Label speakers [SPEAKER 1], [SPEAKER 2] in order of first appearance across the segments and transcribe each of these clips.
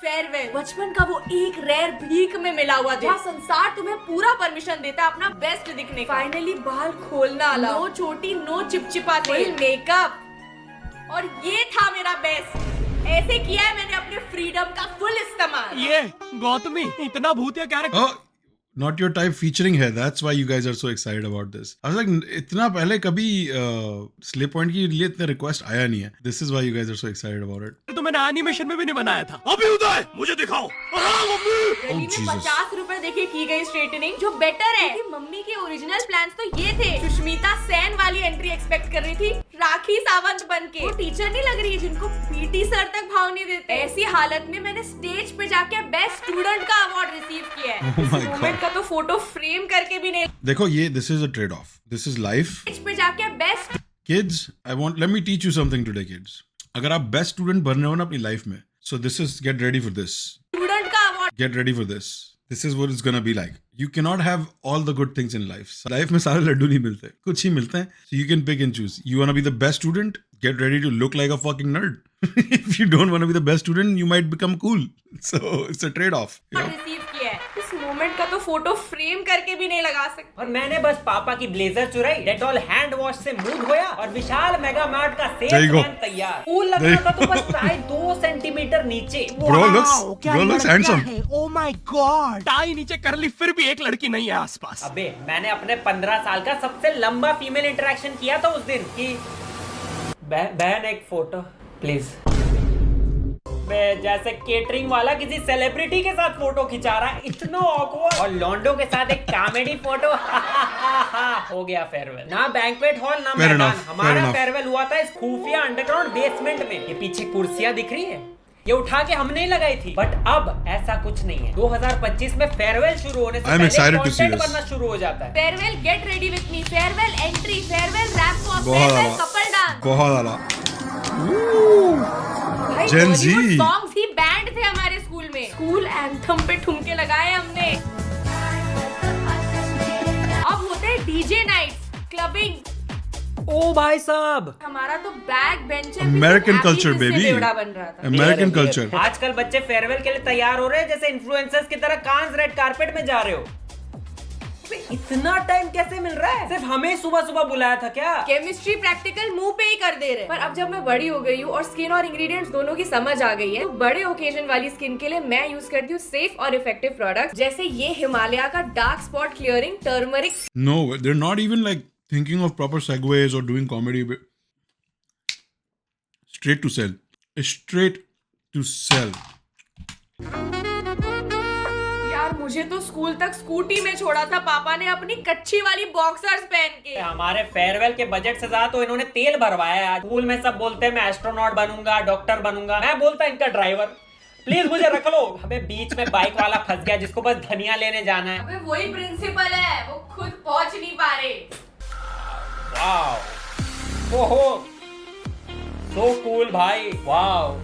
[SPEAKER 1] Farewell बचपन का वो एक रेयर भीख में मिला हुआ दिन, संसार तुम्हें पूरा परमिशन देता है अपना बेस्ट दिखने का। फाइनली बाल खोलना अलाउ, नो चोटी नो चिपचिपा तेल, मेकअप, और ये था मेरा बेस्ट। ऐसे किया है मैंने अपने फ्रीडम का फुल इस्तेमाल।
[SPEAKER 2] ये गौतमी इतना भूतिया character
[SPEAKER 3] Not your type featuring है, that's why you guys are so excited about this. I was like, इतना पहले कभी Slay Point के लिए इतना रिक्वेस्ट आया नहीं है. This is why you guys are so excited about it.
[SPEAKER 2] तो मैंने एनिमेशन में भी नहीं बनाया था। अभी उदय मुझे दिखाओ।
[SPEAKER 1] गली में 50 रुपए देके की गई स्ट्रेटनिंग जो बेटर है, क्योंकि मम्मी के ओरिजिनल प्लान्स तो ये थे। सुष्मिता सेन वाली एंट्री एक्सपेक्ट कर रही थी राखी सावंत बनके। वो टीचर नहीं लग रही है जिनको पीटी सर तक भाव नहीं देते। ऐसी हालत में मैंने स्टेज पे जाके बेस्ट स्टूडेंट का अवार्ड रिसीव किया है।
[SPEAKER 3] Oh my God.
[SPEAKER 1] का तो फोटो फ्रेम करके भी नहीं।
[SPEAKER 3] देखो ये this is a trade off. This is life.
[SPEAKER 1] Stage पे जाके best
[SPEAKER 3] Kids, let me teach you something today, kids. अगर आप बेस्ट स्टूडेंट बनने हो ना अपनी लाइफ में, so this is get ready for this.
[SPEAKER 1] Student का award.
[SPEAKER 3] Get ready for this. This is what it's gonna be like. You cannot have all the good things in life. Life में सारे लड्डू नहीं मिलते, कुछ ही मिलते हैं. So you can pick and choose. You wanna be the best student? Get ready to look like a fucking nerd. If you don't wanna be the best student, you might become cool. So it's a trade-off.
[SPEAKER 1] Receive किया है। इस moment का तो photo frame करके भी नहीं लगा सकते।
[SPEAKER 4] और मैंने बस पापा की ब्लेजर चुराई, डेटॉल हैंड वॉश से मुंह धोया और विशाल मेगा मार्ट का
[SPEAKER 3] There you go.
[SPEAKER 4] सेल्समैन तैयार। फूल लगना था तो बस टाई 2 सेंटीमीटर नीचे।
[SPEAKER 3] Bro looks handsome.
[SPEAKER 2] Oh my God, tie नीचे कर ली फिर भी एक लड़की नहीं है आसपास।
[SPEAKER 4] अबे मैंने अपने 15 साल का सबसे लंबा फीमेल इंटरेक्शन किया था उस दिन कि बहन एक फोटो प्लीज। जैसे केटरिंग वाला किसी सेलिब्रिटी के साथ फोटो खिंचा रहा है, इतना ऑकवर्ड। और लॉन्डो के साथ एक कॉमेडी फोटो। हो गया फेयरवेल। ना बैंक्वेट हॉल ना मैदान, हमारा फेयरवेल हुआ था इस खुफिया अंडरग्राउंड बेसमेंट में। ये पीछे कुर्सियां दिख रही है, ये उठा के हमने ही लगाई थी। बट अब ऐसा कुछ नहीं है। 2025 में फेयरवेल शुरू होने से पहले कंटेंट बनना शुरू हो जाता है।
[SPEAKER 1] Farewell get ready with me, farewell entry, farewell ramp walk, farewell couple dance.
[SPEAKER 3] बहुत आला।
[SPEAKER 1] Gen Z सॉन्ग्स ही बैंड थे हमारे स्कूल में। स्कूल एंथम पे ठुमके लगाए हमने। अब होते हैं डीजे नाइट्स, क्लबिंग।
[SPEAKER 4] ओ भाई साहब,
[SPEAKER 1] हमारा तो back bencher
[SPEAKER 3] American culture baby,
[SPEAKER 1] बन रहा था।
[SPEAKER 3] American culture.
[SPEAKER 4] आजकल बच्चे फेयरवेल के लिए तैयार हो रहे हैं जैसे इन्फ्लुएंसर्स की तरह कांस रेड कारपेट में जा रहे हो। इतना टाइम कैसे मिल रहा है? सिर्फ हमें सुबह सुबह बुलाया था क्या?
[SPEAKER 1] केमिस्ट्री प्रैक्टिकल मुंह पे ही कर दे रहे। पर अब जब मैं बड़ी हो गई हूँ और स्किन और इंग्रेडिएंट्स दोनों की समझ आ गई है, तो बड़े ओकेजन वाली स्किन के लिए मैं यूज करती हूँ सेफ और इफेक्टिव प्रोडक्ट, जैसे ये हिमालय का dark spot clearing turmeric.
[SPEAKER 3] No, they're not even like thinking of proper segues or doing comedy. Straight to sell. Straight to sell.
[SPEAKER 1] यार मुझे तो स्कूल तक स्कूटी में छोड़ा था पापा ने अपनी कच्ची वाली बॉक्सर्स पहन के।
[SPEAKER 4] हमारे फेयरवेल के बजट से ज्यादा तो इन्होंने तेल भरवाया है। स्कूल में सब बोलते हैं मैं एस्ट्रोनॉट बनूंगा, डॉक्टर बनूंगा, मैं बोलता इनका ड्राइवर। प्लीज मुझे रख लो। हमें बीच में बाइक वाला फंस गया जिसको बस धनिया लेने जाना है।
[SPEAKER 1] अबे वही प्रिंसिपल है, वो खुद पहुंच नहीं पा रहे।
[SPEAKER 4] वाओ, ओहो, सो कूल भाई, वाओ।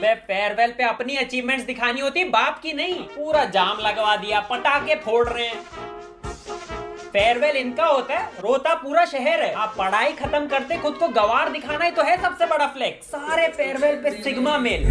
[SPEAKER 4] मैं फेयरवेल पे अपनी अचीवमेंट्स दिखानी होती, बाप की नहीं। पूरा जाम लगवा दिया, पटाखे फोड़ रहे हैं। फेयरवेल इनका होता है, रोता पूरा शहर है। आप पढ़ाई खत्म करते खुद को गवार दिखाना ही तो है सबसे बड़ा फ्लेक्स। सारे फेयरवेल पे सिग्मा मेल,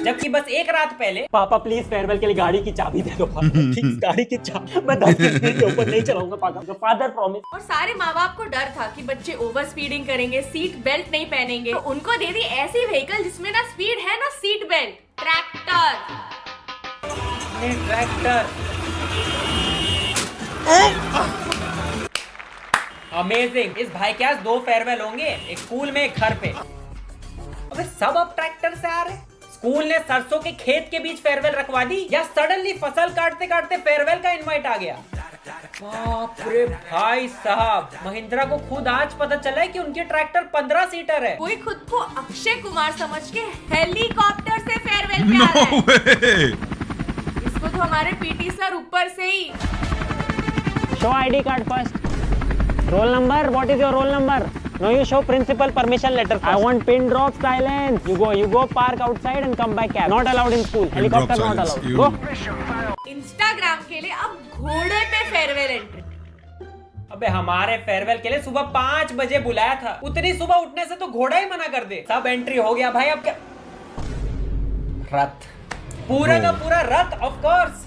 [SPEAKER 4] जबकि बस एक रात पहले पापा प्लीज फेयरवेल के लिए गाड़ी की चाबी दे दो। प्लीज गाड़ी की चाबी, मैं 10 मिनट के ऊपर नहीं चलाऊंगा पापा, फादर प्रॉमिस।
[SPEAKER 1] और सारे माँ बाप को डर था कि बच्चे ओवर स्पीडिंग करेंगे, सीट बेल्ट नहीं पहनेंगे, तो उनको दे दी ऐसी व्हीकल जिसमें ना स्पीड है ना सीट बेल्ट, ट्रैक्टर।
[SPEAKER 4] अमेजिंग। इस भाई के पास 2 फेयरवेल होंगे, एक स्कूल में एक घर पे। अबे सब अब ट्रैक्टर से आ रहे। स्कूल ने सरसों के खेत के बीच फेयरवेल रखवा दी या सडनली फसल काटते काटते फेयरवेल का इनवाइट आ गया। बाप रे भाई साहब, महिंद्रा को खुद आज पता चला है कि उनके ट्रैक्टर 15 सीटर है।
[SPEAKER 1] कोई खुद को अक्षय कुमार समझ के हेलीकॉप्टर से फेयरवेल पे आ रहा है। इसको तो हमारे पीटी सर ऊपर से ही।
[SPEAKER 5] Show ID card first. Roll number. What is your roll number? No, you show principal permission letter first. I want pin drop silence. You go park outside and come by cab. Not allowed in school. Helicopter not allowed. Go.
[SPEAKER 1] Instagram के लिए अब घोड़े पे farewell entry.
[SPEAKER 4] अबे हमारे farewell के लिए सुबह 5 बजे बुलाया था। उतनी सुबह उठने से तो घोड़ा ही मना कर दे। सब एंट्री हो गया भाई, अब क्या? रथ, पूरा का पूरा रथ, of course.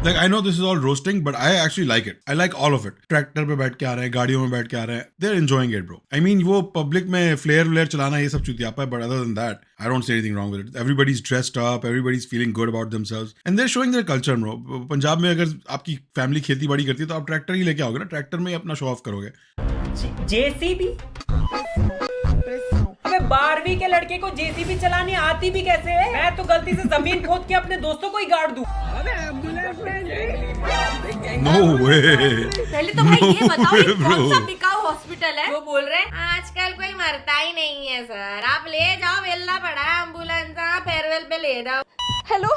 [SPEAKER 3] Like I know this is all roasting, but I actually like it. I like all of it. Tractor पे बैठ के आ रहे हैं, गाड़ियों में बैठ के आ रहे हैं. They're enjoying it, bro. I mean, वो पब्लिक में फ्लेयर चलाना ये सब चुतियापा है, but other than that, I don't see anything wrong with it. Everybody's dressed up, everybody's feeling good about themselves, and they're showing their culture, bro. Punjab में अगर आपकी family खेती बाड़ी करती है तो आप ट्रैक्टर ही लेके आओगे ना, ट्रैक्टर में ही अपना शो ऑफ करोगे.
[SPEAKER 4] जेसीबी? अबे 12वीं के लड़के को जेसीबी चलानी आती भी कैसे है? मैं तो गलती से जमीन खोद के अपने दोस्तों को ही गाड़ दूं.
[SPEAKER 3] No way.
[SPEAKER 1] पहले तो भाई ये बताओ ये कौन सा बिकाऊ हॉस्पिटल है? वो बोल रहे हैं आजकल कोई मरता ही नहीं है सर, आप ले जाओ, वेल्ला पड़ा है एम्बुलेंस, फेयरवेल पे ले जाओ. हेलो,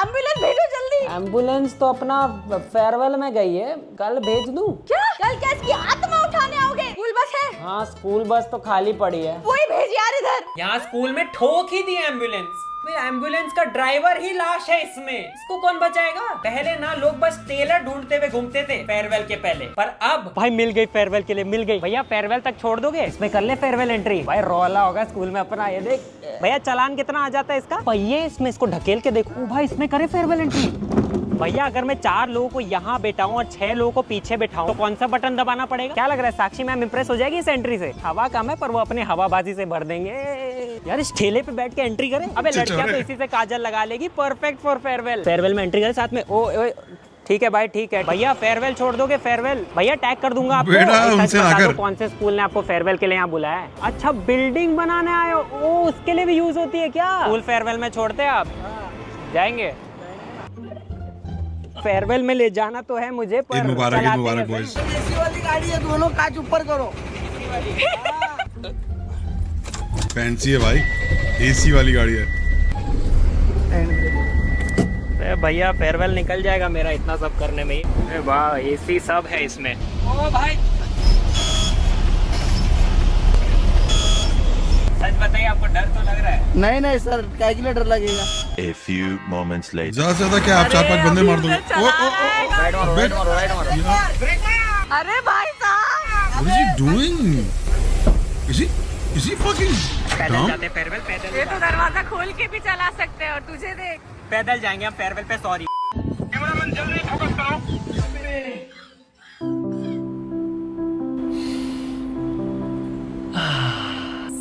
[SPEAKER 1] एम्बुलेंस भेजो जल्दी.
[SPEAKER 5] एम्बुलेंस तो अपना फेयरवेल में गई है, कल भेज दूं?
[SPEAKER 1] क्या? कल क्या इसकी आत्मा उठाने आओगे? स्कूल बस है?
[SPEAKER 5] हाँ, स्कूल बस तो खाली पड़ी है.
[SPEAKER 1] वही भेज यार इधर.
[SPEAKER 4] यहाँ स्कूल में ठोक ही दी एम्बुलेंस. एम्बुलेंस का ड्राइवर ही लाश है इसमें, इसको कौन बचाएगा? पहले ना लोग बस टेलर ढूंढते हुए घूमते थे फेयरवेल के पहले, पर अब
[SPEAKER 5] भाई मिल गई फेयरवेल के लिए, मिल गई. भैया फेयरवेल तक छोड़ दोगे? इसमें कर ले फेयरवेल एंट्री. भाई रोला होगा स्कूल में अपना. ये देख भैया, चालान कितना आ जाता है इसका? भैया इसमें इसको ढकेल के देखो भाई, इसमें करे फेयरवेल एंट्री. भैया अगर मैं 4 लोगों को यहाँ बैठाऊं और 6 लोगों को पीछे बैठाऊं तो कौन सा बटन दबाना पड़ेगा? क्या लग रहा है साक्षी मैम इंप्रेस हो जाएगी इस एंट्री से? हवा कम है पर वो अपने हवाबाजी से भर देंगे. यार इस ठेले पे बैठ के एंट्री करें. अबे लड़कियां तो इसी से काजल लगा लेगी. Perfect for farewell. फेयरवेल में एंट्री करें साथ में. ओ ठीक है भाई, ठीक है भैया. फेयरवेल छोड़ दोगे? फेयरवेल भैया टैग कर दूंगा आपको. कौन से स्कूल ने आपको फेयरवेल के लिए यहाँ बुलाया है? अच्छा, बिल्डिंग बनाने आए हो? ओ, उसके लिए भी यूज होती है क्या? स्कूल फेयरवेल में छोड़ते हैं आप? जाएंगे फेयरवेल में ले जाना तो है मुझे, पर
[SPEAKER 3] मुबारक बॉयज.
[SPEAKER 6] एसी वाली गाड़ी है, दोनों कांच ऊपर करो.
[SPEAKER 3] फैंसी है भाई, एसी वाली गाड़ी है.
[SPEAKER 5] भैया फेयरवेल निकल जाएगा मेरा इतना सब करने में ही. वाह, एसी सब है इसमें. ओ भाई सच बताइए, आपको डर तो लग रहा है?
[SPEAKER 6] नहीं सर, काय के लिए डर लगेगा?
[SPEAKER 7] A few moments later.
[SPEAKER 3] ज्यादा से ज्यादा क्या आप 4-5 बंदे मार दोगे?
[SPEAKER 6] राइट मारो.
[SPEAKER 1] अरे भाई साहब,
[SPEAKER 3] What is he doing? Is he fucking
[SPEAKER 5] पैदल
[SPEAKER 3] dumb?
[SPEAKER 5] जाते फेयरवेल. पैदल
[SPEAKER 1] ये तो दरवाजा खोल के भी चला सकते हैं और तुझे देख.
[SPEAKER 5] पैदल जाएंगे हम फेयरवेल पे. सॉरी.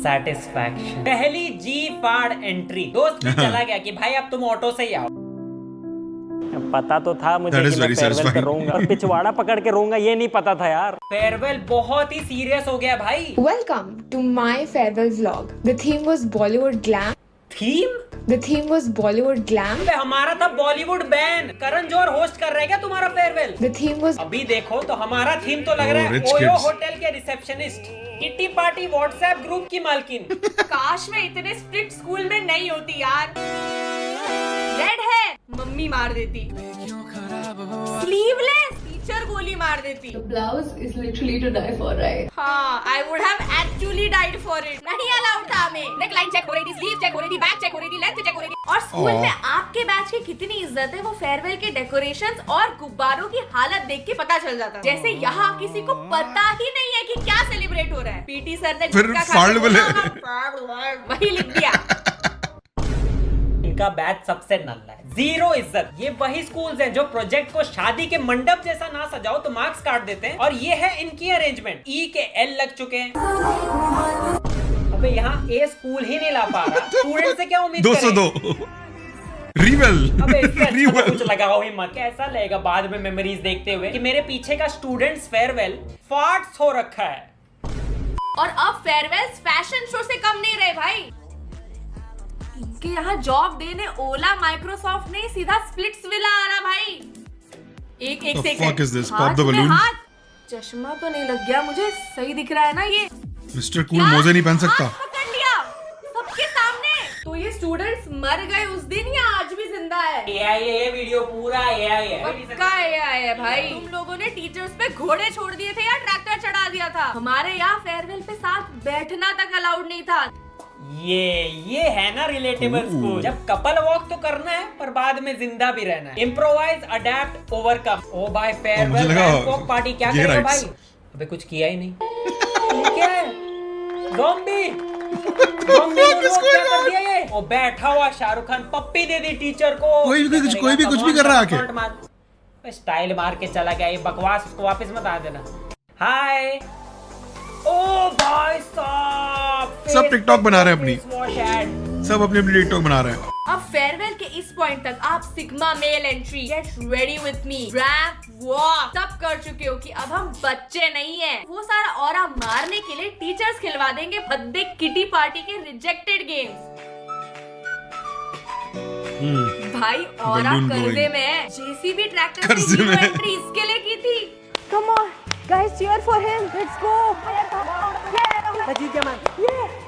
[SPEAKER 4] सेटिस्फैक्शन. पहली जी फाड़ एंट्री. दोस्त भी चला गया कि भाई अब तुम ऑटो से ही आओ.
[SPEAKER 5] पता तो था मुझे
[SPEAKER 3] That is
[SPEAKER 5] कि मैं
[SPEAKER 3] very
[SPEAKER 5] फेयरवेल पे
[SPEAKER 3] satisfying.
[SPEAKER 5] रोऊंगा और पिछवाड़ा पकड़ के रोऊंगा, ये नहीं पता था यार.
[SPEAKER 4] फेयरवेल बहुत ही सीरियस हो गया भाई.
[SPEAKER 8] Welcome to my farewell vlog. The theme was Bollywood glam.
[SPEAKER 4] Theme?
[SPEAKER 8] The theme was Bollywood glam.
[SPEAKER 4] अबे हमारा था बॉलीवुड बैंड. करण जौहर होस्ट कर रहा है क्या तुम्हारा फेयरवेल?
[SPEAKER 8] The theme was
[SPEAKER 4] अभी देखो तो हमारा थीम तो लग रहा है
[SPEAKER 3] rich
[SPEAKER 4] ओयो
[SPEAKER 3] kids.
[SPEAKER 4] होटल के receptionist, kitty party WhatsApp group की मालकिन.
[SPEAKER 1] काश मैं इतने स्ट्रिक्ट स्कूल में नहीं होती यार. रेड है, मम्मी मार देती. स्लीवलेस, टीचर गोली मार देती.
[SPEAKER 8] blouse is literally to die for, right?
[SPEAKER 1] हाँ, I would have actually died for it. नहीं अलाउड था हमें. नेकलाइन चेक हो रही थी, स्लीव चेक हो रही थी, बैक चेक हो रही थी, लेंथ चेक हो रही थी. और स्कूल में आपके बैच की कितनी इज्जत है वो फेयरवेल के डेकोरेशंस और गुब्बारों की हालत देख के पता चल जाता है. जैसे यहाँ किसी को पता ही नहीं है कि क्या सेलिब्रेट हो रहा है. पीटी सर ने
[SPEAKER 3] फिर
[SPEAKER 1] गुटखा खा के
[SPEAKER 3] फाड़ बोले.
[SPEAKER 1] बोला, वही लिख दिया.
[SPEAKER 4] इनका बैच सबसे नल्ला है, जीरो इज्जत. ये वही स्कूल्स हैं जो प्रोजेक्ट को शादी के मंडप जैसा ना सजाओ तो मार्क्स काट देते हैं, और ये है इनकी अरेंजमेंट. ई के एल लग चुके हैं. अबे यहाँ ए स्कूल ही नहीं ला पा रहा. स्टूडेंट से क्या उम्मीद करें?
[SPEAKER 3] 202 रिवेल.
[SPEAKER 4] अबे इससे अच्छा तो कुछ लगाओ ही मत. कैसा लगेगा बाद में मेमोरीज देखते हुए कि मेरे पीछे का स्टूडेंट्स फेयरवेल फार्ट्स हो रखा है.
[SPEAKER 1] और अब फेयरवेल फैशन शो से कम नहीं रहे भाई. इनके यहाँ जॉब देने ओला माइक्रोसॉफ्ट ने सीधा स्प्लिट्स विला आ रहा भाई. एक
[SPEAKER 3] The fuck
[SPEAKER 1] second.
[SPEAKER 3] is this? Pop the balloon?
[SPEAKER 1] चश्मा तो नहीं लग गया मुझे, सही दिख रहा है ना ये?
[SPEAKER 3] मिस्टर कूल मोजे नहीं पहन सकता.
[SPEAKER 1] हाथ पकड़ लिया सबके सामने. तो ये स्टूडेंट्स मर गए उस दिन या आज भी जिंदा है?
[SPEAKER 4] AI है ये वीडियो, पूरा AI है.
[SPEAKER 1] पक्का AI है भाई. तुम लोगों ने टीचर्स पे घोड़े छोड़ दिए थे या ट्रैक्टर चढ़ा दिया था? हमारे यहाँ फेयरवेल पे साथ बैठना तक अलाउड नहीं था.
[SPEAKER 4] ये है ना रिलेटेबल स्कूल. जब कपल वॉक तो करना है पर बाद में जिंदा भी रहना है. Improvise, adapt, overcome. ओ भाई फेयरवेल बैंकॉक पार्टी क्या करेगा भाई? अबे कुछ किया ही नहीं. क्या है? ज़ॉम्बी क्या कर दिया ये? ओ बैठा हुआ शाहरुख खान पप्पी दे दी टीचर को।
[SPEAKER 3] कोई भी कुछ भी कर रहा है आके।
[SPEAKER 4] स्टाइल मार के चला गया, ये बकवास उसको वापस मत आ देना। हाय ओ भाई साहब,
[SPEAKER 3] सब टिकटॉक बना रहे हैं अपनी,
[SPEAKER 4] अपनी
[SPEAKER 3] सब अपनी टिकटॉक बना रहे हैं।
[SPEAKER 1] अब फेयरवेल के इस पॉइंट तक आप sigma male entry, gate ready with me, ramp walk सब कर चुके हो कि अब हम बच्चे नहीं हैं। वो सारा ऑरा मारने के लिए टीचर्स खिलवा देंगे भद्दे किटी पार्टी के रिजेक्टेड गेम्स। भाई ऑरा
[SPEAKER 3] Balloon
[SPEAKER 1] कर्जे
[SPEAKER 3] blowing.
[SPEAKER 1] में है। जेसीबी ट्रैक्टर
[SPEAKER 3] कर्जे
[SPEAKER 1] की
[SPEAKER 3] में है।
[SPEAKER 1] एंट्री इसके लिए की थी। Come on guys, cheer for him, let's go.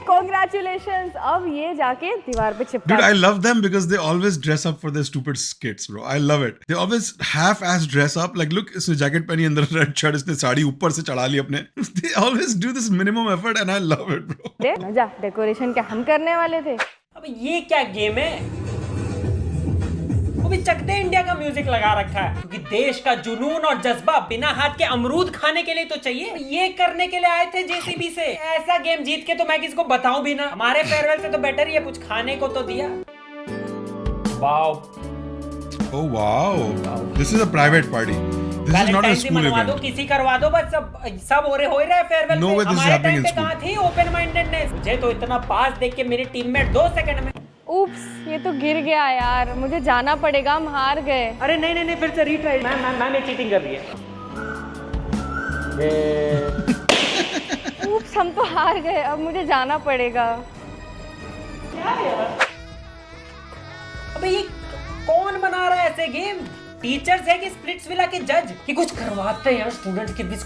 [SPEAKER 1] Congratulations! अब ये जाके दीवार पे चिपका।
[SPEAKER 3] Dude, I love them because they always dress up for their stupid skits, bro. I love it. They always half-ass dress up. Like, look, इसने jacket पहनी, अंदर red shirt, इसने साड़ी ऊपर से चढ़ा ली अपने. They always do this minimum effort, and I love it, bro.
[SPEAKER 1] मजा, decoration क्या हम करने वाले थे?
[SPEAKER 4] अब ये क्या गेम है? वो भी चक दे इंडिया का म्यूजिक लगा रखा है, क्योंकि देश का जुनून और जज्बा बिना हाथ के अमरूद खाने के लिए तो चाहिए। ये करने के लिए आए थे जेसीबी से। ऐसा गेम जीत के तो मैं किसको बताऊं भी ना। हमारे फेयरवेल से तो बेटर ही है, कुछ खाने को तो दिया। Wow,
[SPEAKER 3] Oh, wow. This is a private party. This is not a school
[SPEAKER 4] मनवा दो,
[SPEAKER 3] event.
[SPEAKER 4] किसी करवा दो, बस सब हो रहे फेयरवेल
[SPEAKER 3] No
[SPEAKER 4] पे।
[SPEAKER 3] way this is
[SPEAKER 4] हमारे
[SPEAKER 3] happening
[SPEAKER 4] टाइम
[SPEAKER 3] in
[SPEAKER 4] पे कहाँ थी ओपन माइंडेडनेस? मुझे तो इतना पास देख के मेरे टीममेट 2 सेकंड में।
[SPEAKER 1] उप्स, ये तो गिर गया यार, मुझे जाना पड़ेगा, हम हार गए।
[SPEAKER 4] अरे नहीं फिर से रीट्राई। मैम ये चीटिंग कर रही है।
[SPEAKER 1] उप्स, हम तो हार गए, अब मुझे जाना पड़ेगा।
[SPEAKER 4] अबे ये कौन बना रहा है ऐसे गेम? टीचर्स है कि स्प्लिट्सविला के जज कि कुछ करवाते हैं यार स्टूडेंट्स के बीच,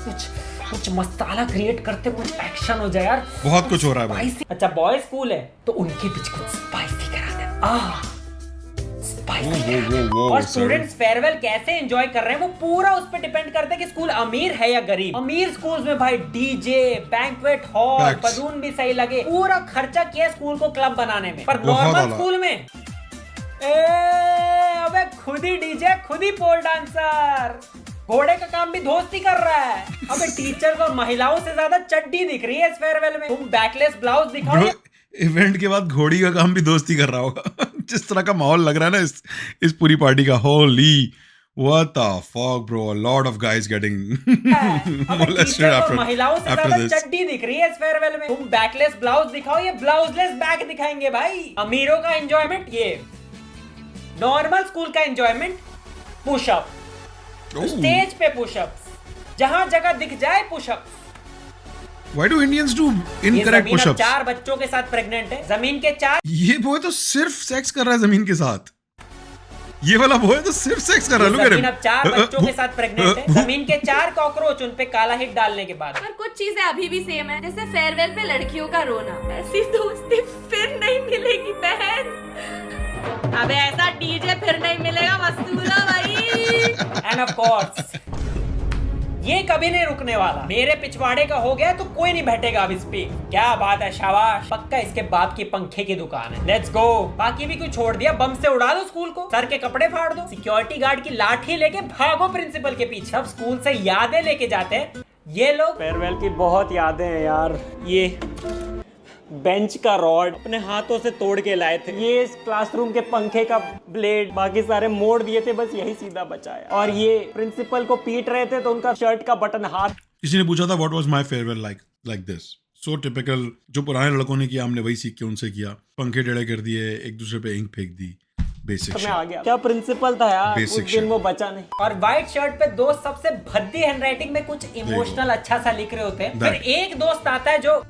[SPEAKER 4] कुछ मसाला क्रिएट करते, कुछ एक्शन हो जाए यार।
[SPEAKER 3] बहुत कुछ हो रहा है भाई।
[SPEAKER 4] स्पाइसी। अच्छा बॉयज स्कूल है तो उनके बीच कुछ स्पाइसी कराते हैं। स्पाइसी। और स्टूडेंट्स फेयरवेल कैसे एंजॉय कर रहे हैं वो पूरा उस पर डिपेंड करता है कि स्कूल अमीर है या गरीब। अमीर स्कूल्स में भाई डीजे, बैंक्वेट हॉल, बलून भी सही लगे, पूरा खर्चा किया स्कूल को क्लब बनाने में। पर नॉर्मल स्कूल में अबे खुद ही डीजे, खुद ही पोल डांसर, घोड़े का काम भी दोस्ती कर रहा है। अबे टीचर्स और महिलाओं से ज्यादा चड्डी दिख रही है इस फेयरवेल में। तुम बैकलेस ब्लाउज दिखाओ।
[SPEAKER 3] इवेंट के बाद घोड़ी का काम भी दोस्ती कर रहा होगा। जिस तरह का माहौल लग रहा है ना इस पूरी पार्टी का, Holi what the fuck bro, a lot of guys getting molested
[SPEAKER 4] महिलाओं से
[SPEAKER 3] after
[SPEAKER 4] ज्यादा
[SPEAKER 3] this.
[SPEAKER 4] चड्डी दिख रही है इस फेयरवेल में। तुम बैकलेस ब्लाउज दिखाओ, ये ब्लाउजलेस बैक दिखाएंगे भाई। अमीरों का एंजॉयमेंट ये, नॉर्मल स्कूल का एंजॉयमेंट पुशअप, स्टेज पे पुशअप्स, जहां जगह दिख जाए pushups.
[SPEAKER 3] Why do Indians do incorrect push-ups?
[SPEAKER 4] 4 बच्चों के साथ प्रेग्नेंट है, जमीन के 4।
[SPEAKER 3] ये बॉय तो सिर्फ सेक्स कर रहा है जमीन के साथ। ये वाला बॉय तो सिर्फ सेक्स कर रहा है।
[SPEAKER 4] जमीन अब 4 बच्चों के साथ प्रेग्नेंट है, जमीन के 4 कॉकरोच उन पे काला हिट डालने के बाद।
[SPEAKER 1] पर कुछ चीजें अभी भी सेम है, जैसे फेयरवेल पे लड़कियों का रोना। ऐसी दोस्ती फिर नहीं मिलेगी बहन। अबे ऐसा डीजे फिर नहीं मिलेगा मस्तूरा भाई।
[SPEAKER 4] एंड ऑफ कोर्स ये कभी नहीं रुकने वाला। मेरे पिछवाड़े का हो गया तो कोई नहीं बैठेगा अब इस पे। क्या बात है, शाबाश। पक्का इसके बाप की पंखे की दुकान है। Let's go. बाकी भी कुछ छोड़ दिया, बम से उड़ा दो स्कूल को, सर के कपड़े फाड़ दो, सिक्योरिटी गार्ड की लाठी लेके भागो प्रिंसिपल के पीछे। सब स्कूल से यादें लेके जाते हैं ये लोग।
[SPEAKER 5] फेयरवेल की बहुत यादें हैं यार। ये बेंच का रॉड अपने हाथों से तोड़ के लाए थे, ये इस क्लासरूम के पंखे का ब्लेड, बाकी सारे मोड़ दिए थे, बस यही सीधा बचा है। और ये प्रिंसिपल को पीट रहे थे तो उनका शर्ट का बटन हाथ।
[SPEAKER 3] किसी ने पूछा था what was my farewell like this. So typical, जो पुराने लड़कों ने किया हमने वही सीख के उनसे किया। पंखे टेढ़े कर दिए, एक दूसरे पे इंक फेंक दी, बेसिक
[SPEAKER 5] मैं आ गया। क्या प्रिंसिपल था यार, उस दिन वो बचा नहीं।
[SPEAKER 4] और व्हाइट शर्ट पे दोस्त सबसे भद्दी हैंडराइटिंग में कुछ इमोशनल अच्छा सा लिख रहे होते हैं। फिर एक दोस्त आता है जो,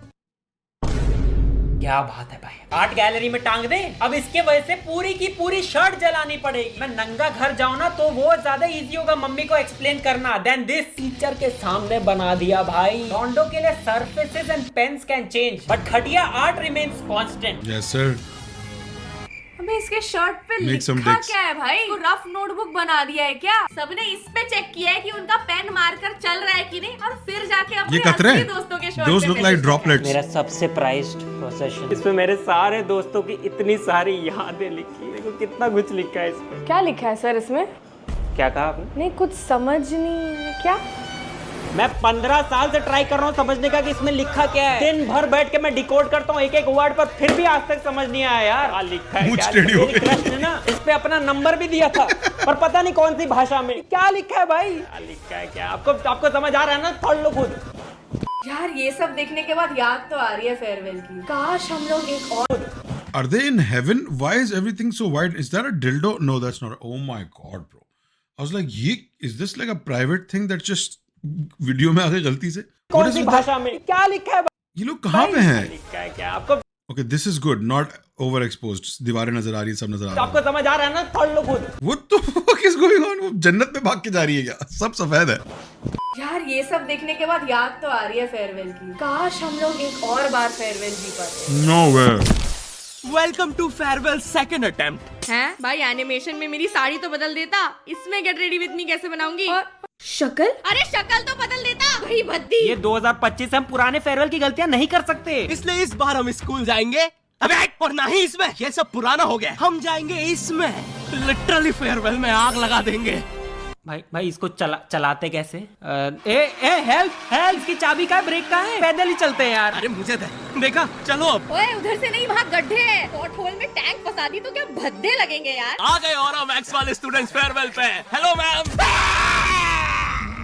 [SPEAKER 4] क्या बात है भाई, आर्ट गैलरी में टांग दे। अब इसके वजह से पूरी की पूरी शर्ट जलानी पड़ेगी। मैं नंगा घर जाऊं ना तो वो ज्यादा इजी होगा मम्मी को एक्सप्लेन करना देन दिस। टीचर के सामने बना दिया भाई। लॉन्डो के लिए surfaces and pens can change but घटिया art remains constant.
[SPEAKER 3] Yes sir.
[SPEAKER 1] अबे इसके शर्ट पे लिखा क्या है भाई? तो रफ नोटबुक बना दिया है क्या? सबने इस पे चेक किया है कि उनका पेन मार्कर चल रहा है कि नहीं, और फिर जाके अपने असली दोस्तों के shirt
[SPEAKER 3] Those look like droplets.
[SPEAKER 5] मेरा सबसे प्राइज्ड पोजेशन। इसमें मेरे सारे दोस्तों की इतनी सारी यादें लिखी। देखो कितना कुछ लिखा है इसमें।
[SPEAKER 1] क्या लिखा है सर इसमें?
[SPEAKER 5] क्या कहा आपने?
[SPEAKER 1] नहीं कुछ समझ नहीं है। क्या
[SPEAKER 5] मैं 15 साल से ट्राई कर रहा हूँ समझने का कि इसमें लिखा क्या है। दिन भर बैठ के मैं डिकोड करता हूँ एक एक वर्ड पर, फिर भी आज तक समझ नहीं आया यार। क्या लिखा है क्या? मेरी क्रश ने ना इस पे अपना नंबर भी दिया था, पर पता नहीं कौन सी भाषा में। क्या लिखा है भाई? क्या लिखा है क्या? आपको समझ आ रहा है ना? पढ़ लो खुद।
[SPEAKER 1] यार ये सब देखने के बाद याद तो आ रही है फेयरवेल की। काश हम लोग एक और
[SPEAKER 3] Are they in heaven? Why is everything so white? Is that a dildo? No, that's not. Oh my god, bro. I was like, is this like a private thing that just video में आगे गलती से?
[SPEAKER 5] कौन सी भाषा में? क्या लिखा है?
[SPEAKER 3] ये लोग कहाँ पे हैं?
[SPEAKER 5] लिखा है क्या? आपको
[SPEAKER 3] Okay, this is good. Not overexposed. दीवारें नजर आ रही है, सब नजर आ रहा है.
[SPEAKER 5] आपको समझ आ रहा है ना? पढ़ लो खुद।
[SPEAKER 3] What the fuck is going on? वो जन्नत में भाग के जा रही है क्या? सब सफेद है.
[SPEAKER 1] यार ये सब देखने के बाद याद तो आ रही है फेयरवेल की। काश हम लोग एक और बार फेयरवेल जी पाते।
[SPEAKER 3] No way.
[SPEAKER 2] Welcome to farewell second attempt.
[SPEAKER 1] हैं भाई, एनिमेशन में मेरी साड़ी तो बदल देता, इसमें गेट रेडी विद मी कैसे बनाऊंगी? और शक्ल? अरे शक्ल तो बदल देता भाई भद्दी।
[SPEAKER 5] ये 2025 हम पुराने फेयरवेल की गलतियां नहीं कर सकते,
[SPEAKER 2] इसलिए इस बार हम स्कूल जाएंगे। अबे और ना ही इसमें, ये सब पुराना हो गया। हम जाएंगे इसमें, लिटरली फेयरवेल में आग लगा देंगे।
[SPEAKER 5] भाई इसको चलाते कैसे? हेल्प इसकी चाबी का है, ब्रेक का है, पैदल ही चलते हैं यार।
[SPEAKER 2] अरे मुझे देखा, चलो अब।
[SPEAKER 1] ओए उधर से नहीं, वहाँ गड्ढे हैं। पॉट होल में टैंक फंसा दी तो क्या भद्दे लगेंगे यार।
[SPEAKER 2] आ गए और मैक्स वाले स्टूडेंट्स फेयरवेल पे। Hello ma'am.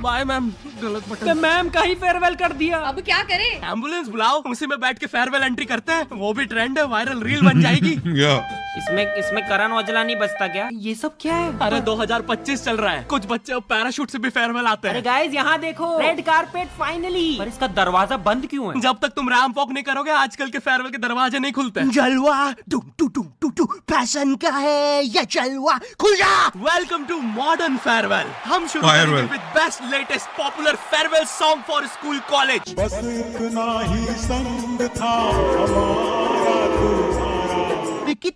[SPEAKER 2] Bye ma'am. गलत बटन।
[SPEAKER 5] मैम का ही फेयरवेल कर दिया।
[SPEAKER 1] अब क्या करें?
[SPEAKER 2] एम्बुलेंस बुलाओ, उसी में बैठ के फेयरवेल एंट्री करते हैं। वो भी ट्रेंड है, वायरल रील बन जाएगी।
[SPEAKER 3] Yeah.
[SPEAKER 5] इसमें करण औजला नहीं बचता क्या? ये सब क्या है?
[SPEAKER 2] अरे 2025 चल रहा है, कुछ बच्चे अब पैराशूट से भी फेयरवेल आते
[SPEAKER 5] अरे
[SPEAKER 2] हैं।
[SPEAKER 5] गाइस यहाँ देखो, रेड कारपेट फाइनली। पर इसका दरवाजा बंद क्यों है?
[SPEAKER 2] जब तक तुम रैंप वॉक नहीं करोगे, आजकल के फेयरवेल के दरवाजे नहीं खुलते।
[SPEAKER 9] जलवा टू फैशन का है ये जलवा, खुल जा।
[SPEAKER 2] Welcome to modern farewell. हम शुरू करेंगे with best latest popular farewell song for school college.
[SPEAKER 10] बस इतना ही संग था हमारा तुम्हारा।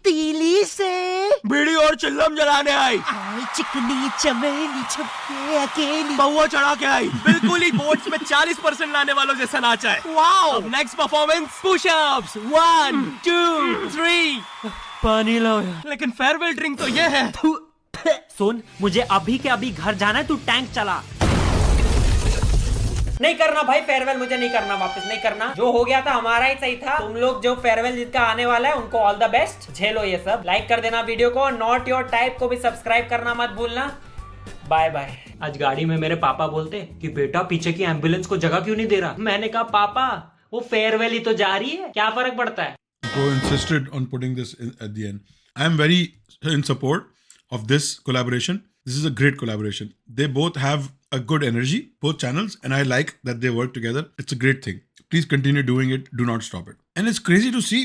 [SPEAKER 9] तीली से
[SPEAKER 2] बीड़ी और चिल्लम जलाने आई,
[SPEAKER 9] चिकनी चमेली छपके अकेली,
[SPEAKER 2] पौवा चढ़ा के आई, बिल्कुल ही बोर्ड्स में 40% लाने वालों जैसा नाचा है। वाओ। अब नेक्स्ट परफॉर्मेंस पुशअप्स 1 2 3।
[SPEAKER 5] पानी लाओ।
[SPEAKER 2] लेकिन फेयरवेल ड्रिंक तो ये है।
[SPEAKER 5] सुन, मुझे अभी के अभी घर जाना है, तू टैंक चला। नहीं करना भाई फेयरवेल, मुझे नहीं करना, वापस नहीं करना। जो हो गया था हमारा ही सही था। तुम लोग जो फेयरवेल जिसका आने वाला है उनको ऑल द बेस्ट। झेलो ये सब। लाइक कर देना वीडियो को, नॉट योर टाइप को भी सब्सक्राइब करना मत भूलना। Bye bye. आज गाड़ी में मेरे पापा बोलते कि बेटा पीछे की एम्बुलेंस को जगह क्यों नहीं दे रहा? मैंने कहा पापा वो फेयरवेल ही तो जा रही है, क्या फर्क पड़ता है?
[SPEAKER 3] Bro insisted on putting this at the end. I am very in support of this collaboration. This is a great collaboration. They both have a good energy, both channels, and I like that they work together. It's a great thing. Please continue doing it. Do not stop it. And it's crazy to see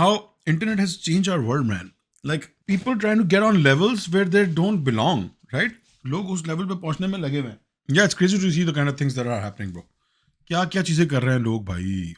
[SPEAKER 3] how internet has changed our world, man. Like people trying to get on levels where they don't belong, right? लोग उस level पे पहुंचने में लगे हुए हैं. Yeah, it's crazy to see the kind of things that are happening, bro. क्या क्या चीजें कर रहे हैं लोग भाई.